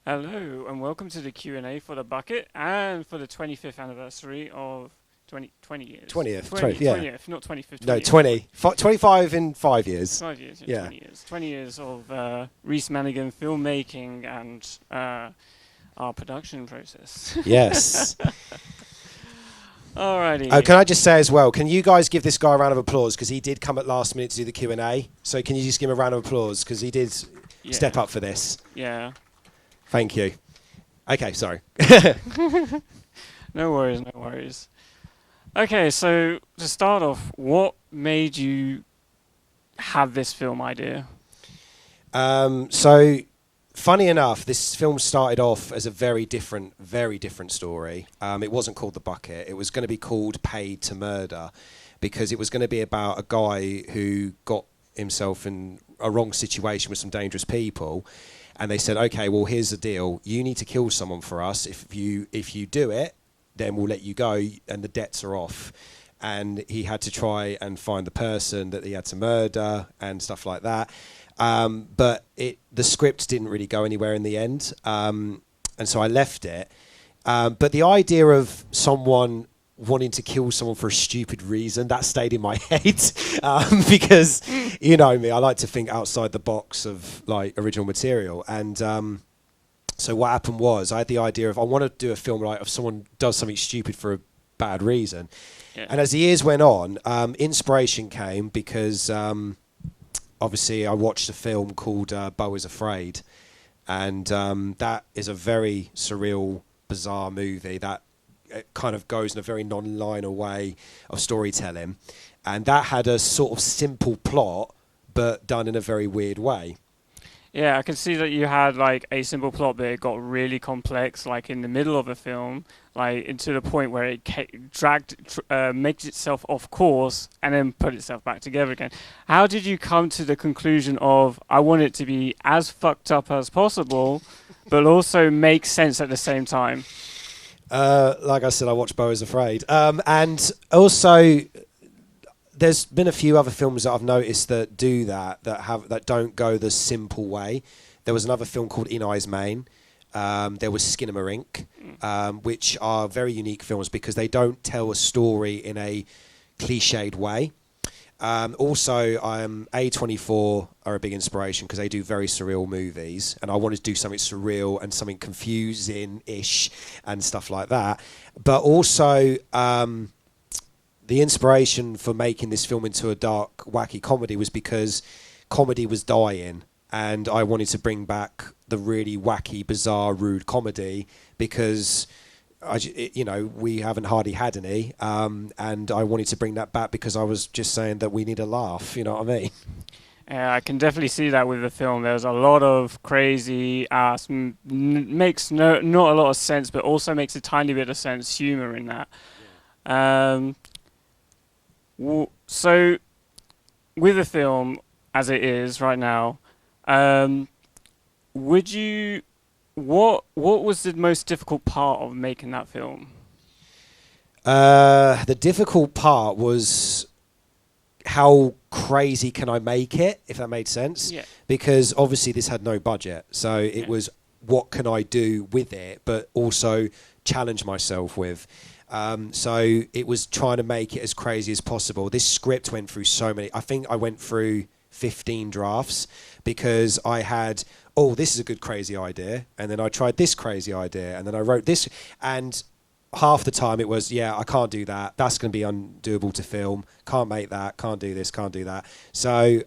Hello and welcome to the Q&A for the bucket and for the 25th anniversary of 20 years. 20th, 20, yeah. 20th, not 25th, No, 20th. 25 in 5 years. 5 years, yeah, Yeah. 20 years. 20 years of Reese Manigan filmmaking and our production process. Yes. Alrighty. Can I just say as well, can you guys give this guy a round of applause because he did come at last minute to do the Q&A. So can you just give him a round of applause because he did Yeah. step up for this. Yeah. Thank you. Okay, sorry. No worries, no worries. Okay, so to start off, what made you have this film idea? So, funny enough, this film started off as a very different story. It wasn't called The Bucket. It was going to be called Paid to Murder because it was going to be about a guy who got himself in a wrong situation with some dangerous people. And they said, okay, well, here's the deal. You need to kill someone for us. If you do it, then we'll let you go and the debts are off. And he had to try and find the person that he had to murder and stuff like that. But the script didn't really go anywhere in the end. And so I left it. But the idea of someone wanting to kill someone for a stupid reason, that stayed in my head. Because, you know me, I like to think outside the box of like original material. And so what happened was I had the idea of I want to do a film like if someone does something stupid for a bad reason. Yeah. And as the years went on, inspiration came because obviously I watched a film called Beau is Afraid. And that is a very surreal, bizarre movie that it kind of goes in a very non-linear way of storytelling. And that had a sort of simple plot, but done in a very weird way. Yeah, I can see that you had like a simple plot, but it got really complex, like in the middle of a film, like into the point where it makes itself off course and then put itself back together again. How did you come to the conclusion of I want it to be as fucked up as possible, but also make sense at the same time? Like I said, I watched Beau is Afraid, and also there's been a few other films that I've noticed that do that don't go the simple way. There was another film called In Eyes Main. There was Skinamarink, which are very unique films because they don't tell a story in a cliched way. Also, A24 are a big inspiration because they do very surreal movies, and I wanted to do something surreal and something confusing-ish and stuff like that. But also, the inspiration for making this film into a dark, wacky comedy was because comedy was dying, and I wanted to bring back the really wacky, bizarre, rude comedy because we haven't hardly had any, and I wanted to bring that back because I was just saying that we need a laugh, you know what I mean? Yeah, I can definitely see that with the film. There's a lot of crazy ass, makes not a lot of sense, but also makes a tiny bit of sense, humor in that. Yeah. So, with the film as it is right now, what was the most difficult part of making that film? The difficult part was how crazy can I make it, if that made sense? Yeah. Because obviously this had no budget, so it was what can I do with it, but also challenge myself with. So it was trying to make it as crazy as possible. This script went through so many. I think I went through 15 drafts because I had, this is a good crazy idea. And then I tried this crazy idea. And then I wrote this. And half the time it was, I can't do that. That's going to be undoable to film. Can't make that. Can't do this. Can't do that. So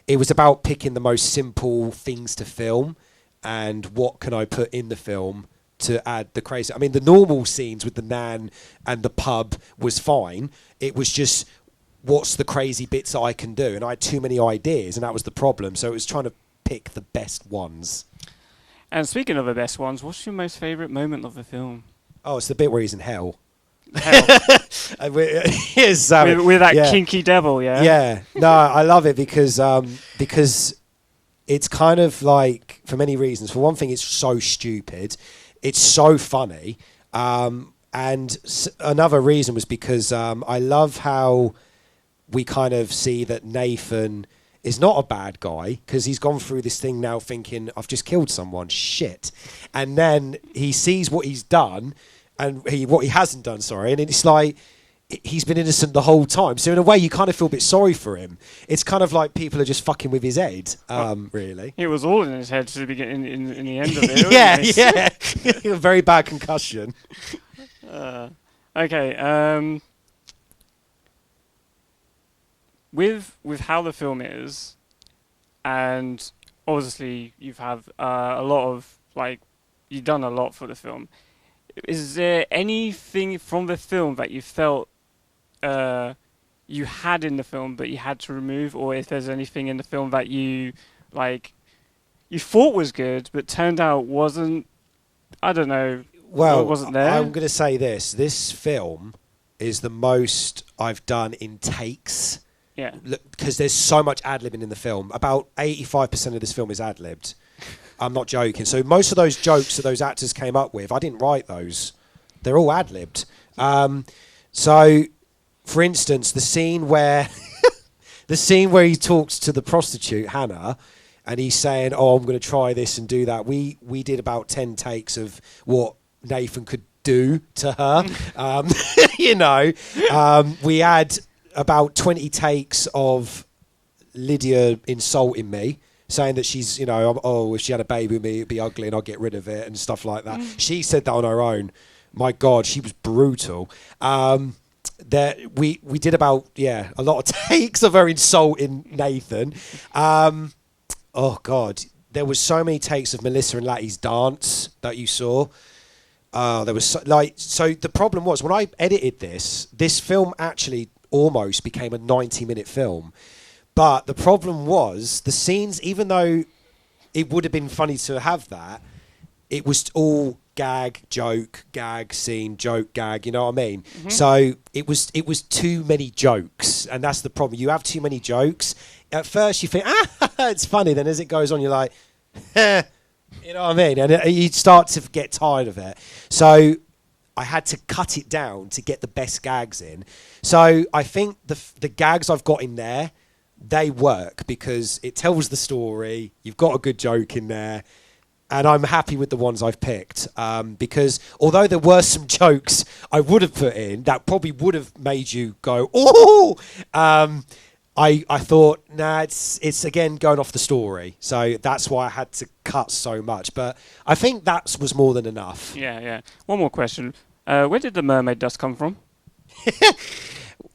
it was about picking the most simple things to film and what can I put in the film to add the crazy. I mean, the normal scenes with the nan and the pub was fine. It was just, what's the crazy bits that I can do? And I had too many ideas, and that was the problem. So it was trying to pick the best ones. And speaking of the best ones, what's your most favourite moment of the film? Oh, it's the bit where he's in hell. Hell. with that kinky devil, yeah? Yeah. No, I love it because it's kind of like, for many reasons. For one thing, it's so stupid. It's so funny. And another reason was because I love how we kind of see that Nathan is not a bad guy because he's gone through this thing now thinking, I've just killed someone, shit. And then he sees what he's done and what he hasn't done, sorry. And it's like, he's been innocent the whole time. So in a way, you kind of feel a bit sorry for him. It's kind of like people are just fucking with his head, really. It was all in his head to the beginning, in the end of it. Yeah. A very bad concussion. Okay. With how the film is, and obviously you've had a lot of you've done a lot for the film. Is there anything from the film that you felt you had in the film but you had to remove, or if there's anything in the film that you thought was good but turned out wasn't? I don't know. Well, wasn't there? I'm going to say this. This film is the most I've done in takes. Yeah. Because there's so much ad-libbing in the film. About 85% of this film is ad-libbed. I'm not joking. So most of those jokes that those actors came up with, I didn't write those. They're all ad-libbed. So, for instance, the scene where he talks to the prostitute, Hannah, and he's saying, oh, I'm going to try this and do that. We did about 10 takes of what Nathan could do to her. We had about 20 takes of Lydia insulting me, saying that she's, if she had a baby with me, it'd be ugly and I'd get rid of it and stuff like that. She said that on her own. My God, she was brutal. We did about, a lot of takes of her insulting Nathan. Oh, God. There was so many takes of Melissa and Lattie's dance that you saw. There was so the problem was when I edited this film actually almost became a 90-minute film. But the problem was the scenes, even though it would have been funny to have that, it was all gag, joke, gag, scene, joke, gag, you know what I mean? Mm-hmm. So it was too many jokes, and that's the problem. You have too many jokes. At first you think, it's funny, then as it goes on you're like, you know what I mean? And you start to get tired of it. So I had to cut it down to get the best gags in. So I think the gags I've got in there, they work because it tells the story. You've got a good joke in there. And I'm happy with the ones I've picked because although there were some jokes I would have put in that probably would have made you go, oh, I thought, nah, it's again going off the story. So that's why I had to cut so much. But I think that was more than enough. Yeah. One more question. Where did the mermaid dust come from?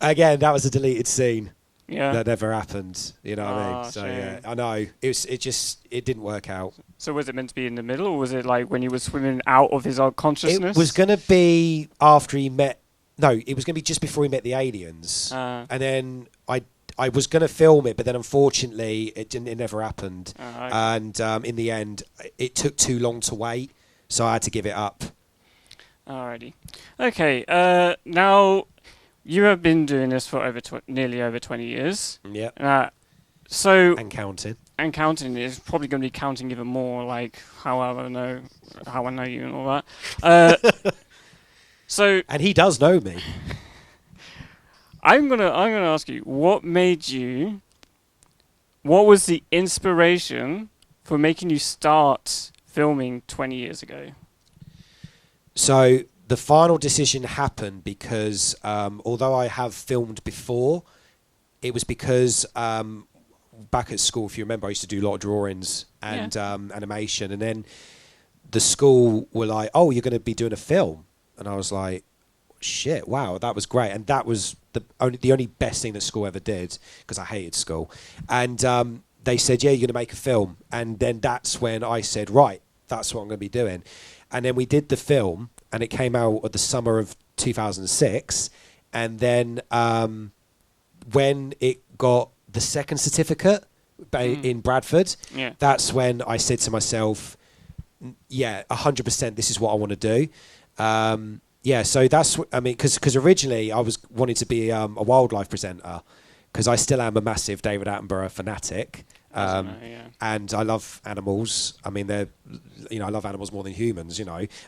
Again, that was a deleted scene. Yeah. That never happened. You know what I mean? So shame. yeah, I know. It didn't work out. So was it meant to be in the middle, or was it like when he was swimming out of his consciousness? It was going to be after he met. No, it was going to be just before he met the aliens. And then I was going to film it, but then unfortunately it never happened. Okay. And in the end, it took too long to wait, so I had to give it up. Alrighty. Okay. Now you have been doing this for nearly over 20 years. Yeah. And counting. And counting is probably going to be counting even more, like how I know you and all that. So. And he does know me. I'm gonna ask you, what was the inspiration for making you start filming 20 years ago? So the final decision happened because although I have filmed before, it was because back at school, if you remember, I used to do a lot of drawings and animation, and then the school were like, oh, you're going to be doing a film. And I was like, shit, wow, that was great. And that was the only best thing that school ever did, because I hated school. And they said, yeah, you're going to make a film. And then that's when I said, right, that's what I'm going to be doing. And then we did the film, and it came out at the summer of 2006. And then when it got the second certificate in Bradford, that's when I said to myself, yeah, 100%, this is what I want to do. So that's, I mean, because originally I was wanting to be a wildlife presenter, because I still am a massive David Attenborough fanatic. And I love animals. I mean, I love animals more than humans,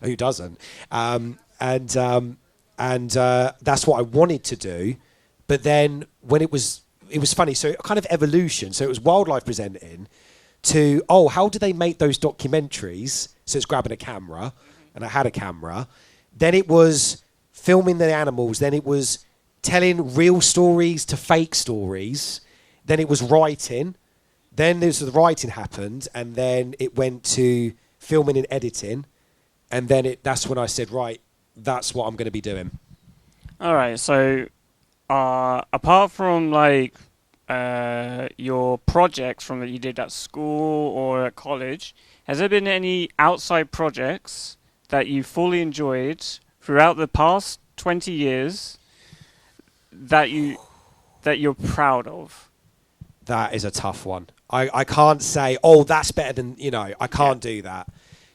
who doesn't? And that's what I wanted to do. But then when it was it was funny. So kind of evolution. So it was wildlife presenting to, oh, how do they make those documentaries? So it's grabbing a camera, and I had a camera. Then it was filming the animals. Then it was telling real stories to fake stories. Then it was writing. Then the writing happened, and then it went to filming and editing. And then that's when I said, right, that's what I'm going to be doing. All right. So, apart from like your projects from that you did at school or at college, has there been any outside projects that you fully enjoyed throughout the past 20 years that you're proud of? That is a tough one. I can't say, oh, that's better than, I can't do that.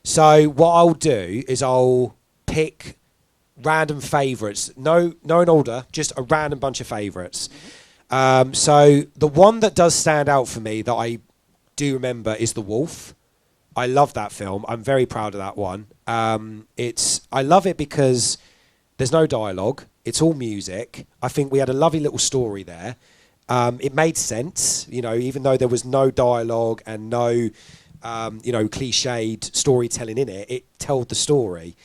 So what I'll do is I'll pick random favourites. No in order, just a random bunch of favourites. So the one that does stand out for me that I do remember is The Wolf. I love that film. I'm very proud of that one. I love it because there's no dialogue. It's all music. I think we had a lovely little story there. It made sense, even though there was no dialogue and no, cliched storytelling in it. It told the story.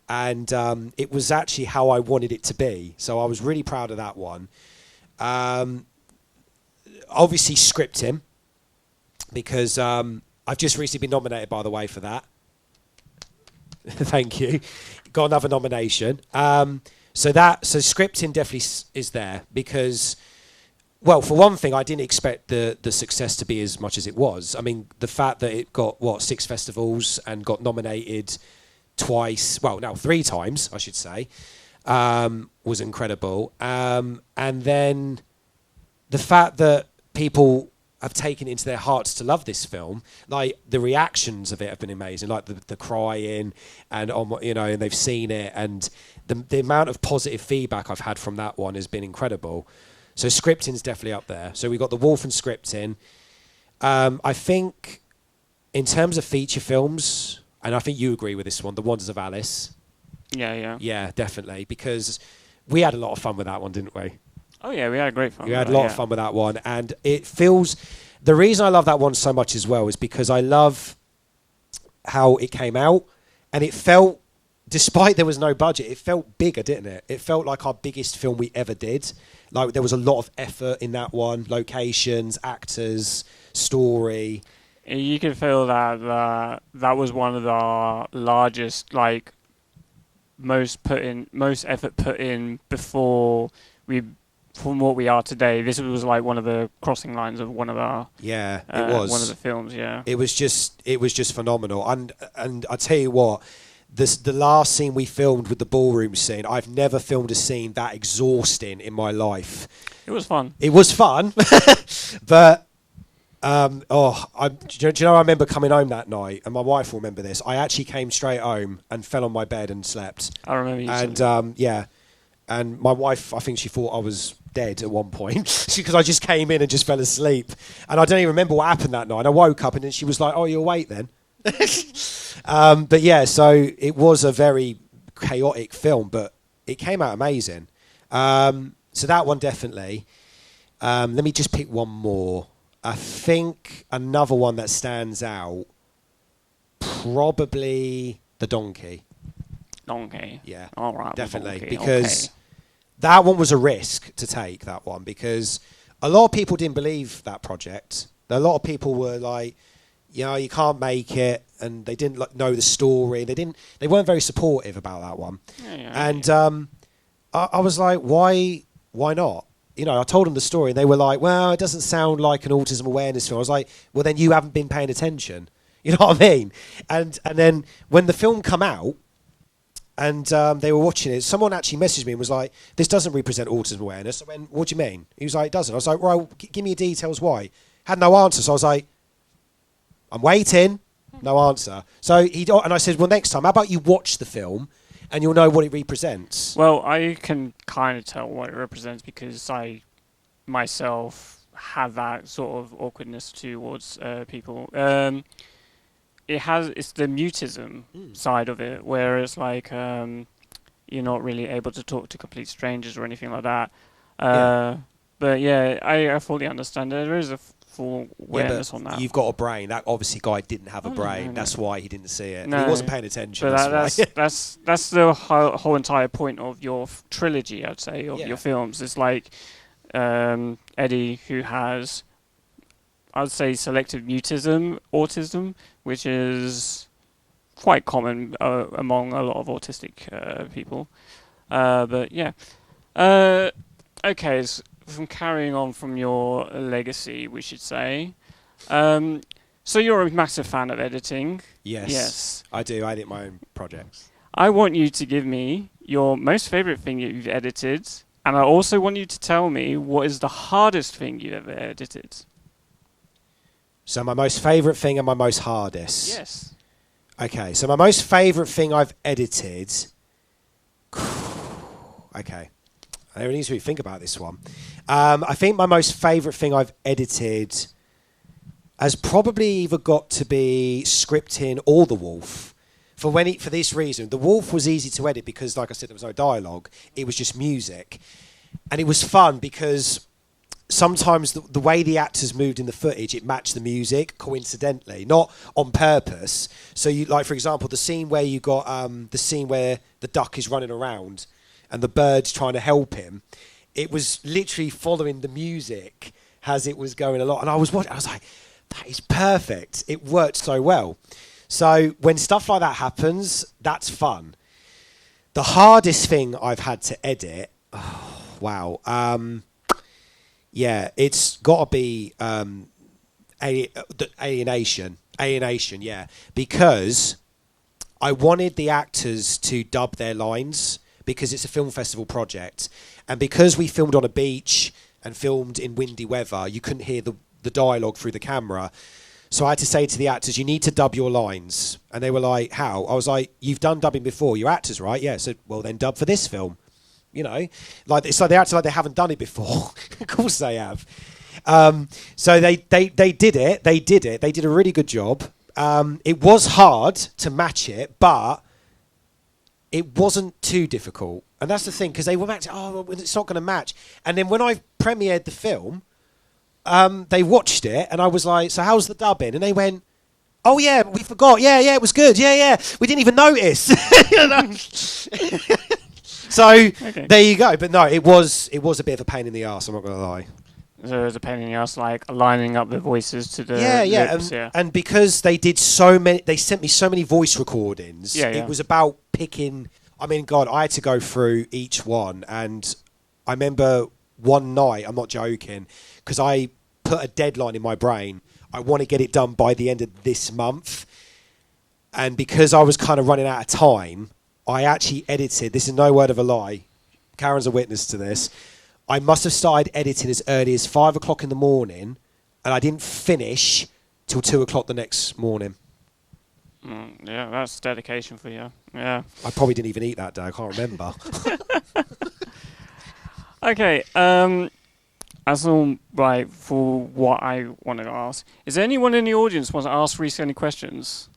And it was actually how I wanted it to be. So I was really proud of that one. Obviously scripting, because I've just recently been nominated, by the way, for that. Thank you. Got another nomination. So scripting definitely is there because, well, for one thing, I didn't expect the success to be as much as it was. I mean, the fact that it got, 6 festivals and got nominated twice, well, now 3 times, I should say, was incredible. And then the fact that people have taken it into their hearts to love this film, like the reactions of it have been amazing, like the crying and and they've seen it, and the amount of positive feedback I've had from that one has been incredible. So scripting's definitely up there. So we've got The Wolf and scripting. I think in terms of feature films, and I think you agree with this one, The Wonders of Alice. Yeah. Yeah, definitely, because we had a lot of fun with that one, didn't we? Oh yeah, we had great fun. We had a lot of fun with that one, and it feels. The reason I love that one so much as well is because I love how it came out, and it felt, despite there was no budget, it felt bigger, didn't it? It felt like our biggest film we ever did. Like there was a lot of effort in that one, locations, actors, story. You can feel that was one of the largest, like most effort put in before we. From what we are today, this was like one of the crossing lines of one of our it was one of the films. Yeah, it was just phenomenal. And I tell you what, the last scene we filmed with the ballroom scene, I've never filmed a scene that exhausting in my life. It was fun. It was fun, but do you know? I remember coming home that night, and my wife will remember this. I actually came straight home and fell on my bed and slept. I remember you. And and my wife, I think she thought I was dead at one point because I just came in and just fell asleep, and I don't even remember what happened that night. I woke up and then she was like, "Oh, you're awake then." But yeah, so it was a very chaotic film, but it came out amazing. So that one definitely. Let me just pick one more. I think another one that stands out, probably The Donkey. Donkey. Yeah. All right. Definitely, because that one was a risk to take. That one, because a lot of people didn't believe that project. A lot of people were like, you can't make it, and they didn't know the story. They weren't very supportive about that one. And I was like, why not? I told them the story, and they were like, well, it doesn't sound like an autism awareness film. I was like, well, then you haven't been paying attention. You know what I mean? And then when the film come out, and they were watching it, someone actually messaged me and was like, this doesn't represent autism awareness. I went, what do you mean? He was like, it doesn't. I was like, well, give me your details why. Had no answer. So I was like, I'm waiting. No answer. So and I said, well, next time, how about you watch the film and you'll know what it represents? Well, I can kind of tell what it represents because I myself have that sort of awkwardness towards people. It's the mutism side of it, where it's like you're not really able to talk to complete strangers or anything like that. But yeah, I fully understand. There is a full Yeah, awareness on but that. you've got a brain. That obviously guy didn't have a Oh, brain. no, no. That's why he didn't see it. No, He wasn't paying attention. but That's why. that's the whole entire point of your trilogy, I'd say, of Yeah. your films. It's like Eddie, who has, I'd say, selective mutism, autism, which is quite common among a lot of autistic people. But yeah. Okay, from carrying on from your legacy, we should say. So you're a massive fan of editing. Yes. Yes. I do. I edit my own projects. I want you to give me your most favorite thing that you've edited, and I also want you to tell me what is the hardest thing you've ever edited. So my most favourite thing and my most hardest. Yes. Okay, so my most favourite thing I've edited. Okay, I really need to really think about this one. I think my most favourite thing I've edited has probably either got to be Scripting or The Wolf. For this reason, The Wolf was easy to edit because, like I said, there was no dialogue. It was just music, and it was fun because sometimes the way the actors moved in the footage, it matched the music coincidentally, not on purpose. So you, like, for example, the scene where you got the scene where the duck is running around and the bird's trying to help him. It was literally following the music as it was going along, and I was watching. I was like, that is perfect. It worked so well. So when stuff like that happens, that's fun. The hardest thing I've had to edit, oh, wow. Yeah, it's got to be Alienation. Alienation, yeah. Because I wanted the actors to dub their lines because it's a film festival project. And because we filmed on a beach and filmed in windy weather, you couldn't hear the dialogue through the camera. So I had to say to the actors, you need to dub your lines. And they were like, how? I was like, you've done dubbing before. You're actors, right? Yeah. So, well, then dub for this film. You know, like it's like they act like they haven't done it before. Of course they have. So they did it. They did it. They did a really good job. It was hard to match it, but it wasn't too difficult. And that's the thing, because they were matching. Oh, well, it's not going to match. And then when I premiered the film, they watched it, and I was like, "So how's the dubbing?" And they went, "Oh yeah, we forgot. Yeah, it was good. Yeah, we didn't even notice." So Okay. there you go. But no, it was a bit of a pain in the arse. I'm not gonna lie. So it was a pain in the ass, like aligning up the voices to the lips, and because they did so many, they sent me so many voice recordings. Yeah. It was about picking. I mean, God, I had to go through each one, and I remember one night. I'm not joking, because I put a deadline in my brain. I want to get it done by the end of this month, and because I was kind of running out of time, I actually edited. This is no word of a lie. Karen's a witness to this. I must have started editing as early as 5 o'clock in the morning, and I didn't finish till 2 o'clock the next morning. Yeah, that's dedication for you. Yeah. I probably didn't even eat that day. I can't remember. Okay. That's all right for what I wanted to ask. Is there anyone in the audience who wants to ask Reese any questions?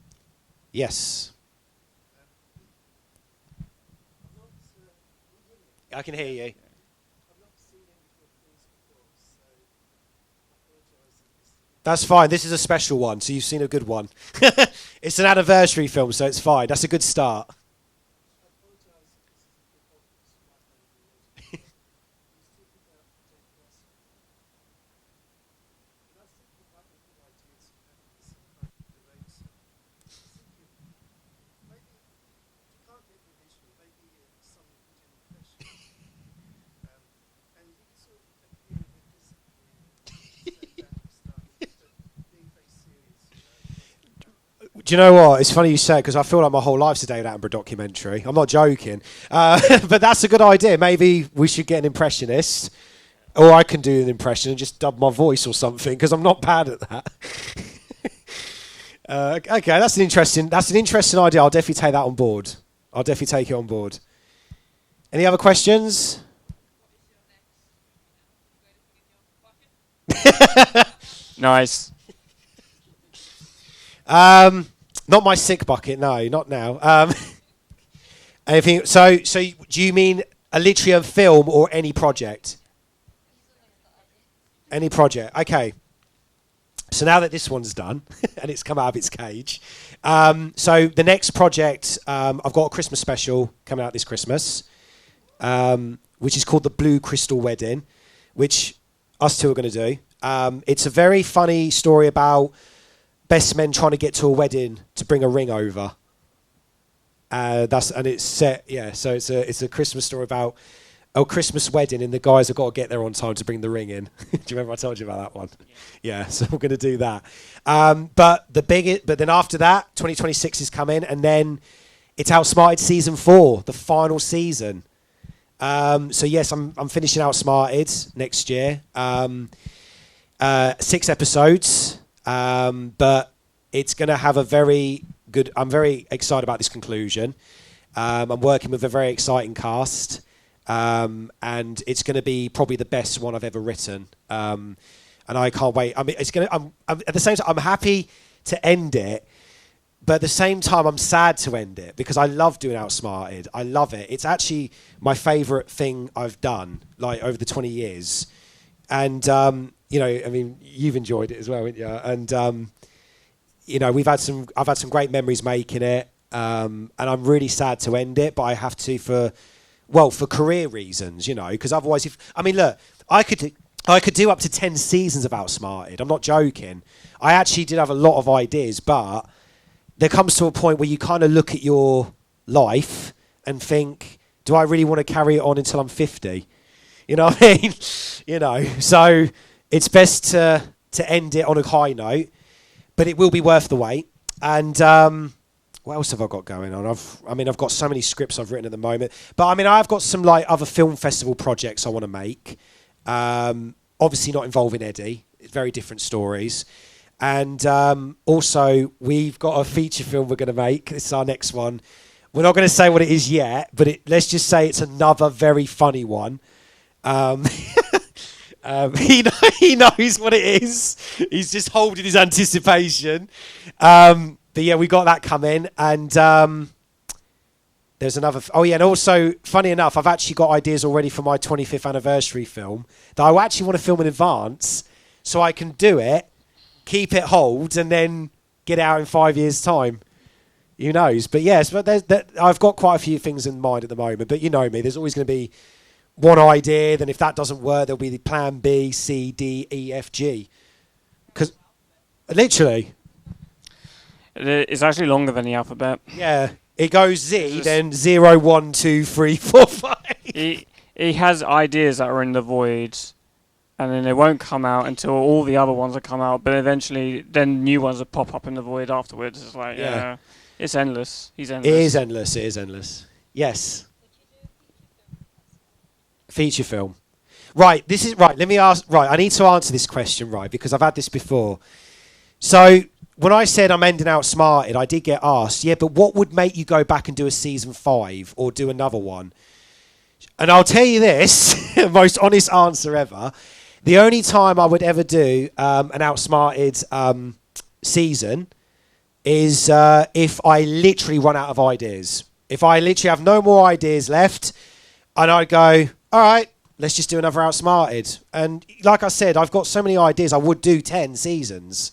Yes. I can hear you. That's fine. This is a special one, so you've seen a good one. It's an anniversary film, so it's fine. That's a good start. Do you know what? It's funny you say it, because I feel like my whole life's a David Attenborough documentary. I'm not joking. But that's a good idea. Maybe we should get an impressionist, or I can do an impression and just dub my voice or something, because I'm not bad at that. Okay, that's an interesting idea. I'll definitely take that on board. I'll definitely take it on board. Any other questions? Nice. Not my sick bucket. No, not now. Anything? So do you mean literally a film or any project? Any project. Okay. So now that this one's done and it's come out of its cage, so the next project, I've got a Christmas special coming out this Christmas, which is called The Blue Crystal Wedding, which us two are going to do. It's a very funny story about best men trying to get to a wedding to bring a ring over. It's set, yeah. So it's a Christmas story about a Christmas wedding, and the guys have got to get there on time to bring the ring in. Do you remember I told you about that one? Yeah. So we're going to do that. But then after that, 2026 is coming, and then it's Outsmarted season 4, the final season. So yes, I'm finishing Outsmarted next year. 6 episodes, but it's going to have a very good. I'm very excited about this conclusion. I'm working with a very exciting cast. And it's going to be probably the best one I've ever written. And I can't wait. I mean, I'm at the same time, I'm happy to end it, but at the same time, I'm sad to end it because I love doing Outsmarted. I love it. It's actually my favourite thing I've done, like over the 20 years. And, I mean, you've enjoyed it as well, haven't you? And, I've had some great memories making it. And I'm really sad to end it, but I have to for career reasons, because otherwise, look, I could do up to 10 seasons of Outsmarted. I'm not joking. I actually did have a lot of ideas, but there comes to a point where you kind of look at your life and think, do I really want to carry it on until I'm 50? You know what I mean? So it's best to end it on a high note, but it will be worth the wait. And, what else have I got going on? I've got so many scripts I've written at the moment. But I've got some other film festival projects I want to make. Obviously not involving Eddie. It's very different stories. And also we've got a feature film we're going to make. This is our next one. We're not going to say what it is yet, but let's just say it's another very funny one. He knows what it is. He's just holding his anticipation. But yeah, we got that coming, and there's another. And also, funny enough, I've actually got ideas already for my 25th anniversary film that I actually want to film in advance, so I can do it, keep it hold, and then get out in 5 years' time. Who knows? But yes, I've got quite a few things in mind at the moment. But you know me, there's always going to be one idea. Then if that doesn't work, there'll be the plan B, C, D, E, F, G. Because literally. It's actually longer than the alphabet. Yeah, it goes Z, then 0, 1, 2, 3, 4, 5. He has ideas that are in the void, and then they won't come out until all the other ones have come out. But eventually, then new ones will pop up in the void afterwards. It's like, yeah, it's endless. He's endless. It is endless. Yes. Feature film. Right, let me ask. Right, I need to answer this question, right, because I've had this before. So when I said I'm ending Outsmarted, I did get asked, yeah, but what would make you go back and do a season 5 or do another one? And I'll tell you this, most honest answer ever. The only time I would ever do an Outsmarted season is if I literally run out of ideas. If I literally have no more ideas left, and I go, all right, let's just do another Outsmarted. And like I said, I've got so many ideas, I would do 10 seasons.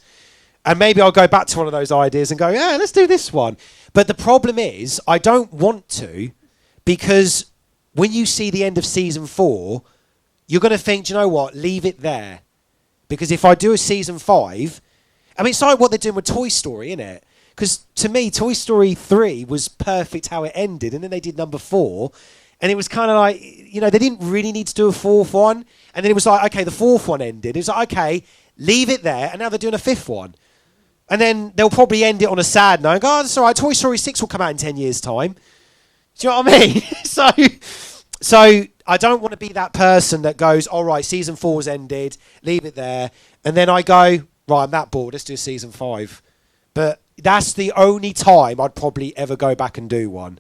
And maybe I'll go back to one of those ideas and go, yeah, let's do this one. But the problem is, I don't want to, because when you see the end of season 4, you're going to think, do you know what, leave it there. Because if I do a season 5, it's like what they're doing with Toy Story, isn't it? Because to me, Toy Story 3 was perfect how it ended, and then they did number 4, and it was kind of like, they didn't really need to do a 4th one, and then it was like, okay, the 4th one ended. It was like, okay, leave it there, and now they're doing a 5th one. And then they'll probably end it on a sad note. Oh, that's all right. Toy Story 6 will come out in 10 years' time. Do you know what I mean? So I don't want to be that person that goes, all right, season 4's ended, leave it there. And then I go, right, I'm that bored. Let's do season 5. But that's the only time I'd probably ever go back and do one.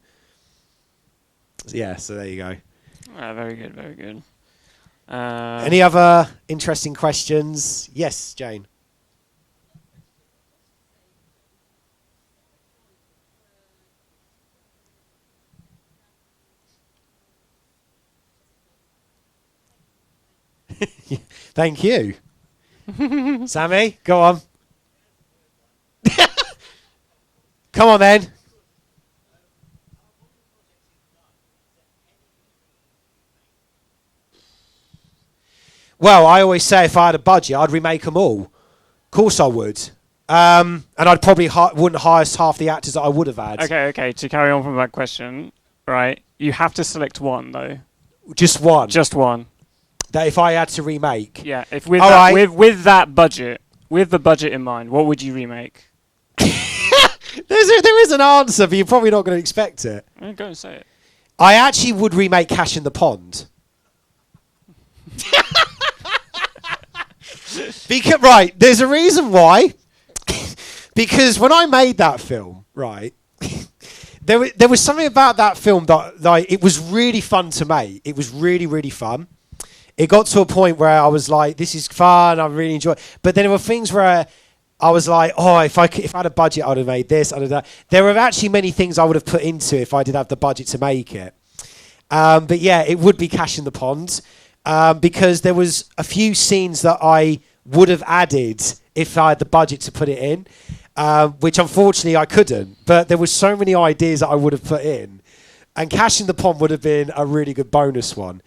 Yeah, so there you go. Very good, very good. Any other interesting questions? Yes, Jane. Thank you. Sammy, go on. Come on then. Well, I always say if I had a budget, I'd remake them all. Of course I would. And I'd probably wouldn't hire half the actors that I would have had. Okay. To carry on from that question, right? You have to select one though. Just one. Just one. That if I had to remake. Yeah. If with All that, right. with that budget, with the budget in mind, what would you remake? There is an answer, but you're probably not going to expect it. Go and say it. I actually would remake Cash in the Pond. Right, there's a reason why. Because when I made that film, right, there was something about that film that like it was really fun to make. It was really, really fun. It got to a point where I was like, this is fun, I really enjoy it. But then there were things where I was like, oh, if I had a budget, I'd have made this, I'd have that. There were actually many things I would have put into it if I did have the budget to make it. But yeah, it would be Cash in the Pond. Because there was a few scenes that I would have added if I had the budget to put it in, which unfortunately I couldn't. But there were so many ideas that I would have put in, and Cash in the Pond would have been a really good bonus one.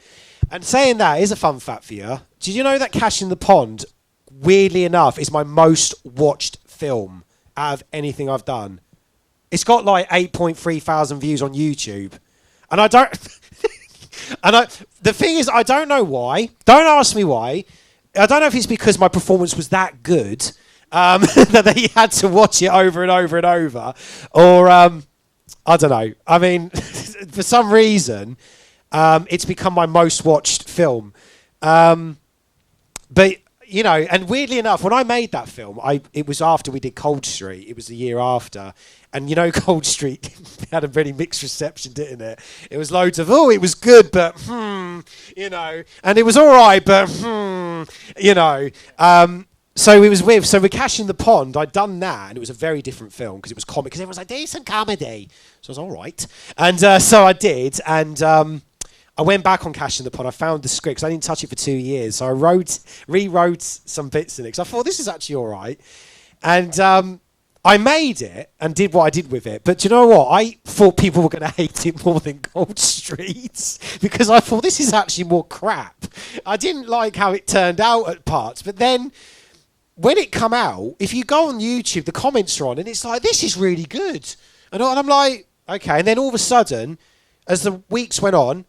And saying that, here's a fun fact for you. Did you know that Cash in the Pond, weirdly enough, is my most watched film out of anything I've done? It's got like 8.3 thousand views on YouTube. And I don't... the thing is, I don't know why. Don't ask me why. I don't know if it's because my performance was that good that they had to watch it over and over and over. Or, I don't know. I mean, for some reason... it's become my most watched film. But, you know, and weirdly enough, when I made that film, it was after we did Cold Street. It was the year after. And, you know, Cold Street had a very mixed reception, didn't it? It was loads of, oh, it was good, but, you know. And it was all right, but, you know. So it was weird. So with Cash in the Pond, I'd done that, and it was a very different film because it was comic. Because everyone was like, decent comedy. So I was all right. And so I did, and... I went back on Cash in the Pond. I found the script because I didn't touch it for 2 years. So I rewrote some bits in it because I thought this is actually all right. And I made it and did what I did with it. But do you know what? I thought people were going to hate it more than Cold Street because I thought this is actually more crap. I didn't like how it turned out at parts. But then when it come out, if you go on YouTube, the comments are on and it's like, this is really good. And I'm like, okay. And then all of a sudden, as the weeks went on,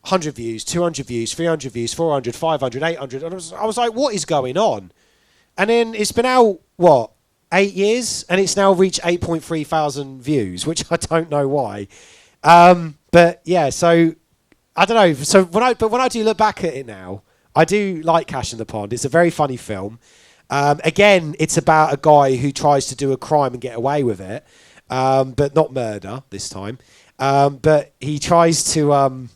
100 views, 200 views, 300 views, 400, 500, 800. And I was like, what is going on? And then it's been out, 8 years? And it's now reached 8.3 thousand views, which I don't know why. But yeah, so I don't know. So when I do look back at it now, I do like Cash in the Pond. It's a very funny film. Again, it's about a guy who tries to do a crime and get away with it, but not murder this time. But he tries to...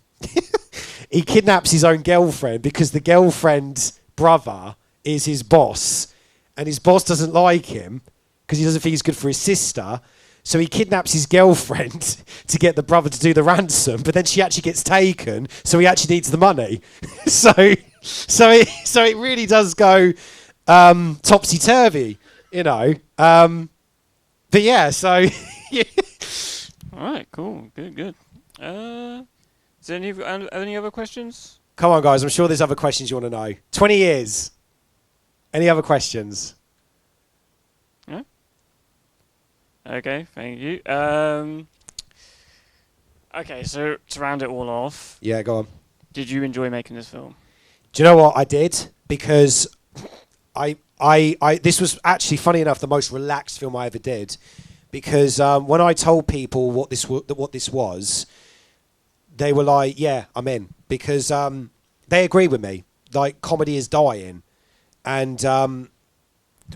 he kidnaps his own girlfriend because the girlfriend's brother is his boss, and his boss doesn't like him because he doesn't think he's good for his sister. So he kidnaps his girlfriend to get the brother to do the ransom, but then she actually gets taken, so he actually needs the money. so it really does go topsy turvy, you know. But yeah, so. All right, cool, good. Is there any other questions? Come on, guys. I'm sure there's other questions you want to know. 20 years. Any other questions? Yeah. Okay, thank you. Okay, so to round it all off. Yeah, go on. Did you enjoy making this film? Do you know what I did? Because I this was actually, funny enough, the most relaxed film I ever did. Because when I told people what this was, they were like, yeah, I'm in. Because they agree with me. Like, comedy is dying. And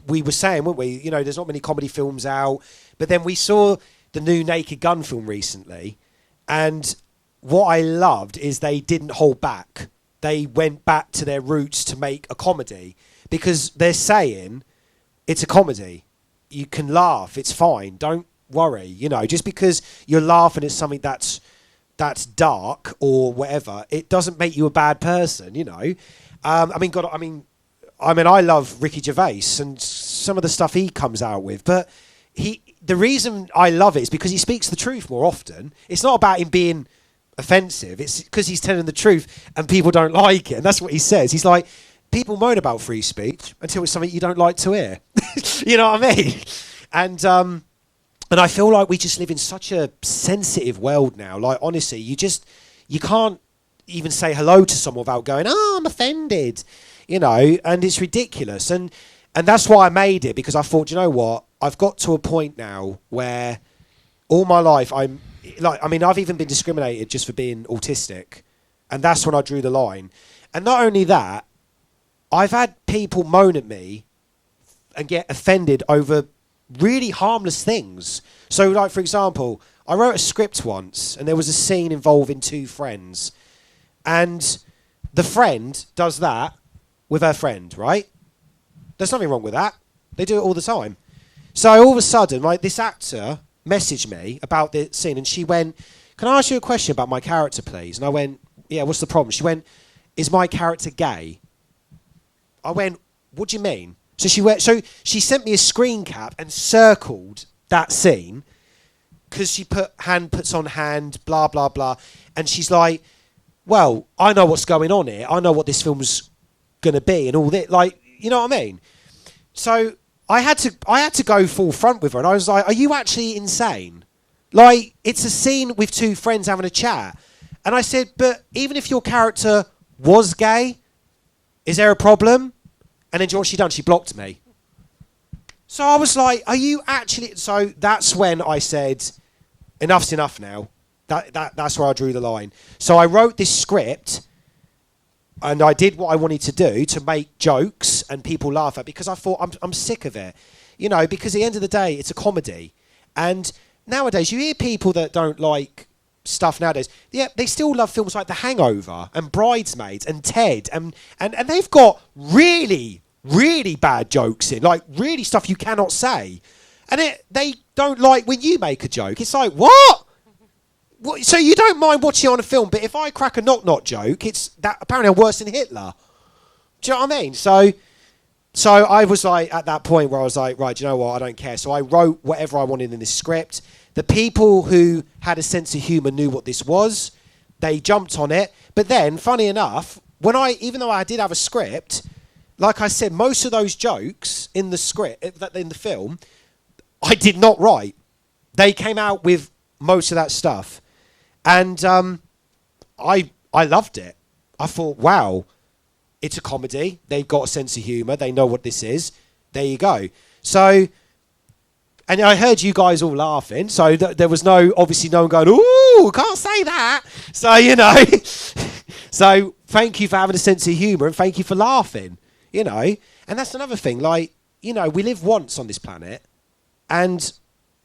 we were saying, weren't we, you know, there's not many comedy films out. But then we saw the new Naked Gun film recently. And what I loved is they didn't hold back. They went back to their roots to make a comedy. Because they're saying it's a comedy. You can laugh. It's fine. Don't worry. You know, just because you're laughing at something that's dark or whatever, it doesn't make you a bad person, you know. I mean, I mean, I love Ricky Gervais and some of the stuff he comes out with, but the reason I love it is because he speaks the truth more often. It's not about him being offensive. It's because he's telling the truth and people don't like it. And that's what he says. He's like, people moan about free speech until it's something you don't like to hear. You know what I mean? And I feel like we just live in such a sensitive world now. Like, honestly, you can't even say hello to someone without going, oh, I'm offended. You know, and it's ridiculous. And that's why I made it, because I thought, you know what? I've got to a point now where all my life I've even been discriminated just for being autistic. And that's when I drew the line. And not only that, I've had people moan at me and get offended over really harmless things. So, like, for example, I wrote a script once and there was a scene involving two friends. And the friend does that with her friend, right? There's nothing wrong with that. They do it all the time. So all of a sudden, like, this actor messaged me about the scene and she went, can I ask you a question about my character, please? And I went, yeah, what's the problem? She went, is my character gay? I went, what do you mean? So she sent me a screen cap and circled that scene because she put hand puts on hand, blah, blah, blah. And she's like, well, I know what's going on here. I know what this film's going to be and all that. Like, you know what I mean? So I had to go full front with her, and I was like, are you actually insane? Like, it's a scene with two friends having a chat. And I said, but even if your character was gay, is there a problem? And then do you know what she done? She blocked me. So I was like, are you actually... So that's when I said, enough's enough now. That's where I drew the line. So I wrote this script, and I did what I wanted to do to make jokes and people laugh at, because I thought I'm sick of it. You know, because at the end of the day, it's a comedy. And nowadays, you hear people that don't like stuff nowadays. Yeah, they still love films like The Hangover and Bridesmaids and Ted. And they've got really, really bad jokes in, like really stuff you cannot say. And they don't like when you make a joke. It's like, what? So you don't mind watching on a film, but if I crack a knock-knock joke, it's that apparently I'm worse than Hitler. Do you know what I mean? So I was like, at that point where I was like, right, do you know what? I don't care. So I wrote whatever I wanted in this script. The people who had a sense of humour knew what this was. They jumped on it. But then, funny enough, even though I did have a script, like I said, most of those jokes in the script, in the film, I did not write. They came out with most of that stuff. And I loved it. I thought, wow, it's a comedy. They've got a sense of humour. They know what this is. There you go. So, and I heard you guys all laughing. So there was obviously no one going, ooh, can't say that. So, you know, so thank you for having a sense of humour and thank you for laughing, you know. And that's another thing. Like, you know, we live once on this planet and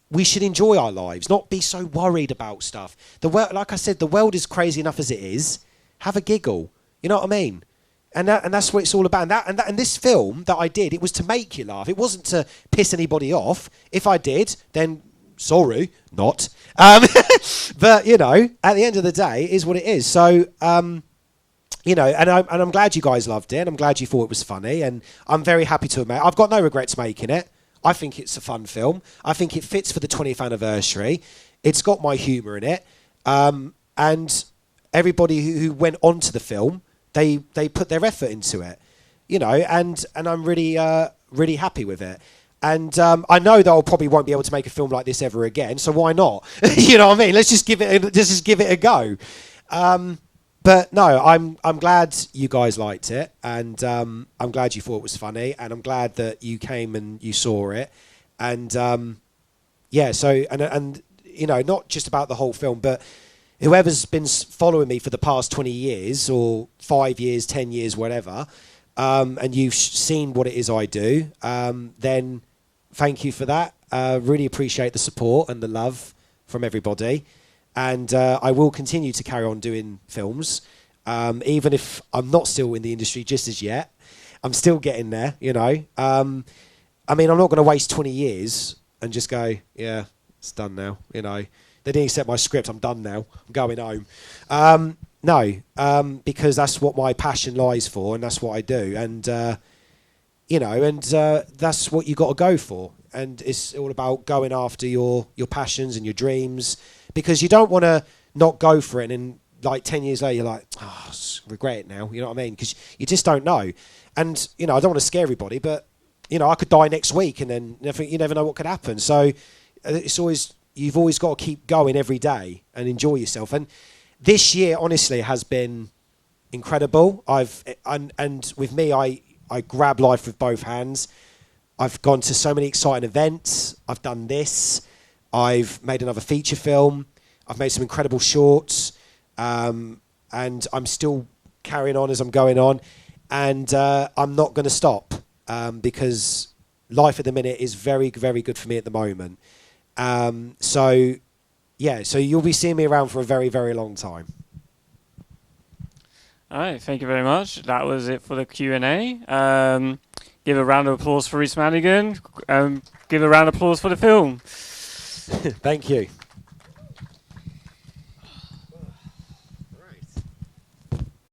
we should enjoy our lives, not be so worried about stuff. Like I said, the world is crazy enough as it is. Have a giggle. You know what I mean? And that's what it's all about. And this film that I did, it was to make you laugh. It wasn't to piss anybody off. If I did, then sorry, not. But, you know, at the end of the day, it is what it is. So, you know, and I'm glad you guys loved it. And I'm glad you thought it was funny. And I'm very happy to admit, I've got no regrets making it. I think it's a fun film. I think it fits for the 20th anniversary. It's got my humour in it. And everybody who went on to the film, they put their effort into it, you know, and I'm really, really happy with it. And I know that I probably won't be able to make a film like this ever again, so why not? You know what I mean? Let's just give it a go. But no, I'm glad you guys liked it, and I'm glad you thought it was funny, and I'm glad that you came and you saw it, and yeah. So and you know, not just about the whole film, but whoever's been following me for the past 20 years or 5 years, 10 years, whatever, and you've seen what it is I do, then thank you for that. Really appreciate the support and the love from everybody. And I will continue to carry on doing films, even if I'm not still in the industry just as yet. I'm still getting there, you know. I mean, I'm not going to waste 20 years and just go, yeah, it's done now, you know. They didn't accept my script, I'm done now, I'm going home. No, because that's what my passion lies for, and that's what I do. And and that's what you got to go for. And it's all about going after your passions and your dreams, because you don't want to not go for it and like 10 years later you're like, oh, regret it now. You know what I mean? Because you just don't know. And I don't want to scare everybody, but I could die next week, and then you never know what could happen. So you've always got to keep going every day and enjoy yourself. And this year, honestly, has been incredible. And with me, I grab life with both hands. I've gone to so many exciting events. I've done this. I've made another feature film. I've made some incredible shorts. And I'm still carrying on as I'm going on. And I'm not going to stop because life at the minute is very, very good for me at the moment. So you'll be seeing me around for a very, very long time. All right, thank you very much. That was it for the Q&A. Give a round of applause for Rhys Madigan. Give a round of applause for the film. Thank you.